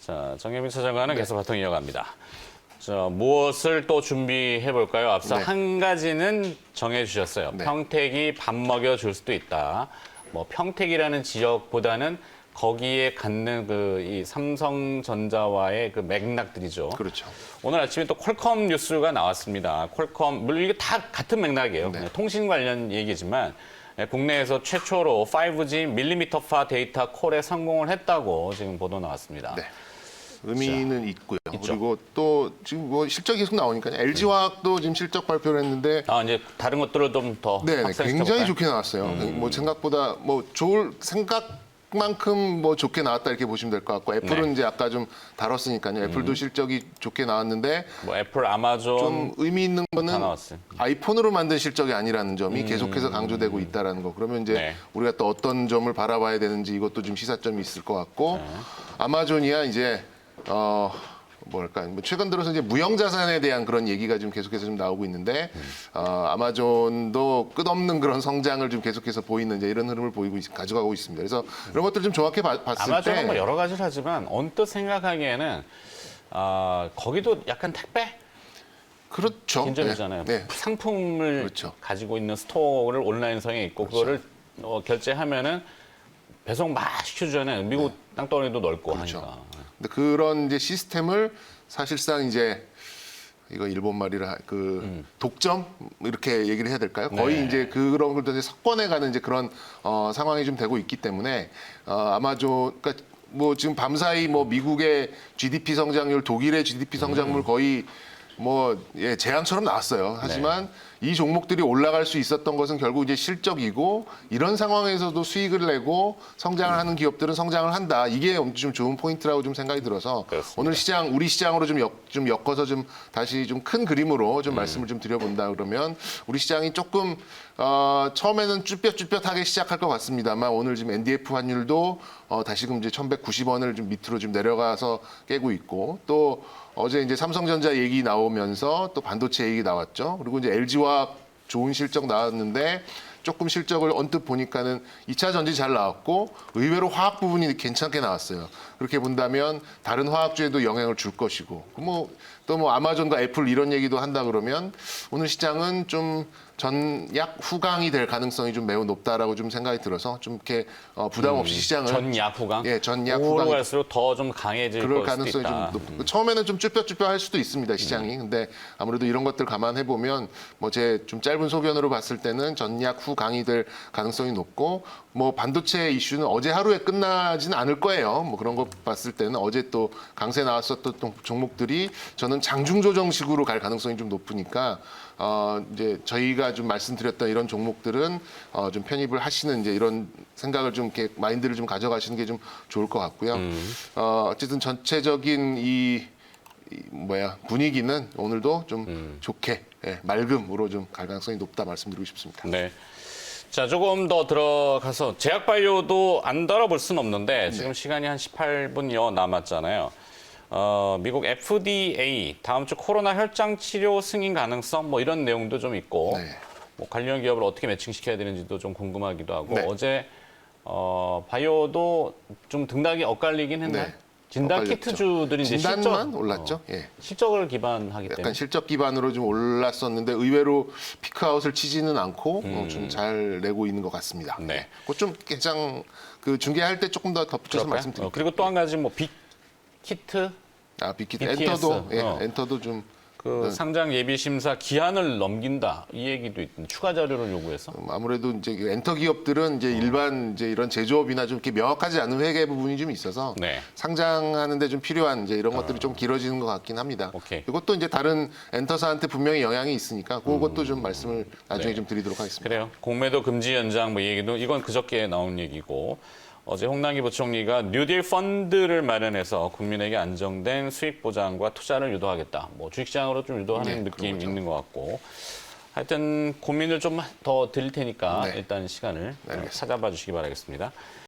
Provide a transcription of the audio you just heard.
자, 정혜민 차장과는 네. 계속 바통 이어갑니다. 자, 무엇을 또 준비해 볼까요? 앞서 네. 한 가지는 정해 주셨어요. 네. 평택이 밥 먹여 줄 수도 있다. 뭐 평택이라는 지역보다는 거기에 갖는 이 삼성전자와의 그 맥락들이죠. 그렇죠. 오늘 아침에 또 퀄컴 뉴스가 나왔습니다. 퀄컴, 물론 이게 다 같은 맥락이에요. 네. 그냥 통신 관련 얘기지만 국내에서 최초로 5G 밀리미터파 데이터 콜에 성공을 했다고 지금 보도 나왔습니다. 네. 의미는 있고요. 있죠. 그리고 또 지금 뭐 실적이 계속 나오니까요. LG화학도 지금 실적 발표를 했는데 이제 다른 것들을 좀 더 네, 확산시켜 굉장히 볼까요? 좋게 나왔어요. 뭐 생각보다 뭐 좋을 생각만큼 뭐 좋게 나왔다 이렇게 보시면 될 것 같고 애플은 네. 이제 아까 좀 다뤘으니까요. 애플도 실적이 좋게 나왔는데 뭐 애플, 아마존 좀 의미 있는 다 거는 나왔어요. 아이폰으로 만든 실적이 아니라는 점이 계속해서 강조되고 있다라는 거. 그러면 이제 네. 우리가 또 어떤 점을 바라봐야 되는지 이것도 좀 시사점이 있을 것 같고 아마존이야 이제 뭐랄까 뭐 최근 들어서 이제 무형 자산에 대한 그런 얘기가 좀 계속해서 좀 나오고 있는데 아마존도 끝없는 그런 성장을 좀 계속해서 보이는 이제 이런 흐름을 가져가고 있습니다. 그래서 이런 것들 좀 정확히 봤을 아마존은 때 뭐 여러 가지를 하지만 언뜻 생각하기에는 거기도 약간 택배 그렇죠. 긴점이잖아요. 네. 상품을 그렇죠. 가지고 있는 스토어를 온라인성에 있고 그거를 결제하면은 배송 막 시켜주잖아요. 미국 땅덩어리도 넓고 그렇죠. 하니까. 근데 그런 이제 시스템을 사실상 이제 이거 일본 말이라 독점 이렇게 얘기를 해야 될까요? 거의 네. 이제 그런 걸 이제 석권해 가는 이제 그런 상황이 좀 되고 있기 때문에 아마존 그러니까 뭐 지금 밤사이 뭐 미국의 GDP 성장률, 독일의 GDP 성장률 거의 뭐 재앙처럼 나왔어요. 하지만 이 종목들이 올라갈 수 있었던 것은 결국 이제 실적이고 이런 상황에서도 수익을 내고 성장을 하는 기업들은 성장을 한다. 이게 좀 좋은 포인트라고 좀 생각이 들어서 그렇습니다. 오늘 시장 우리 시장으로 좀 엮어서 좀 다시 좀 큰 그림으로 좀 말씀을 좀 드려본다 그러면 우리 시장이 조금 처음에는 쭈뼛쭈뼛하게 시작할 것 같습니다만 오늘 지금 NDF 환율도 다시금 이제 1,190원을 좀 밑으로 좀 내려가서 깨고 있고 또 어제 이제 삼성전자 얘기 나오면서 또 반도체 얘기 나왔죠. 그리고 이제 LG화학 좋은 실적 나왔는데 조금 실적을 언뜻 보니까는 2차 전지 잘 나왔고 의외로 화학 부분이 괜찮게 나왔어요. 그렇게 본다면 다른 화학주에도 영향을 줄 것이고 또 뭐 아마존과 애플 이런 얘기도 한다 그러면 오늘 시장은 좀 전약 후강이 될 가능성이 좀 매우 높다라고 좀 생각이 들어서 좀 이렇게 부담 없이 시장을 전약 후강? 예, 전약 오로 후강 갈수록 더 좀 강해질 그럴 수도 가능성이 있다. 좀 높고 처음에는 좀 쭈뼛쭈뼛할 수도 있습니다 시장이. 근데 아무래도 이런 것들 감안해 보면 뭐 제 좀 짧은 소견으로 봤을 때는 전약 후강이 될 가능성이 높고 뭐 반도체 이슈는 어제 하루에 끝나지는 않을 거예요. 뭐 그런 거 봤을 때는 어제 또 강세 나왔었던 종목들이 저는 장중 조정식으로 갈 가능성이 좀 높으니까 이제 저희가 좀 말씀드렸던 이런 종목들은 좀 편입을 하시는 이제 이런 생각을 좀 이렇게 마인드를 좀 가져가시는 게 좀 좋을 것 같고요. 어쨌든 전체적인 분위기는 오늘도 좀 좋게 맑음으로 좀 갈 가능성이 높다 말씀드리고 싶습니다. 네. 자, 조금 더 들어가서 제약바이오도 안 다뤄볼 수는 없는데 지금 시간이 한 18분여 남았잖아요. 미국 FDA 다음 주 코로나 혈장 치료 승인 가능성 뭐 이런 내용도 좀 있고 네. 뭐 관련 기업을 어떻게 매칭시켜야 되는지도 좀 궁금하기도 하고 네. 어제 바이오도 좀 등락이 엇갈리긴 했나요? 네. 진단 엇갈렸죠. 키트주들이 이제 진단만 올랐죠. 예. 실적을 기반하기 때문에 약간 실적 기반으로 좀 올랐었는데 의외로 피크아웃을 치지는 않고 좀 잘 내고 있는 것 같습니다. 네. 그좀 개장 중계할 때 조금 더 덧붙여서 그럴까요? 말씀드릴게요. 그리고 또 한 가지 뭐 빅히트 빅히트 BTS. 엔터도 엔터도 좀 상장 예비 심사 기한을 넘긴다 이 얘기도 있던데 추가 자료를 요구해서 아무래도 이제 엔터 기업들은 이제 일반 이제 이런 제조업이나 좀 이렇게 명확하지 않은 회계 부분이 좀 있어서 네. 상장하는데 좀 필요한 이제 이런 것들이 좀 길어지는 것 같긴 합니다. 오케이. 이것도 이제 다른 엔터사한테 분명히 영향이 있으니까 그것도 좀 말씀을 나중에 좀 드리도록 하겠습니다. 그래요. 공매도 금지 연장 뭐 얘기도 이건 그저께 나온 얘기고 어제 홍남기 부총리가 뉴딜 펀드를 마련해서 국민에게 안정된 수익 보장과 투자를 유도하겠다. 뭐 주식시장으로 좀 유도하는 네, 느낌 그런 거죠. 있는 것 같고. 하여튼 고민을 좀 더 드릴 테니까 네. 일단 시간을 알겠습니다. 찾아봐 주시기 바라겠습니다.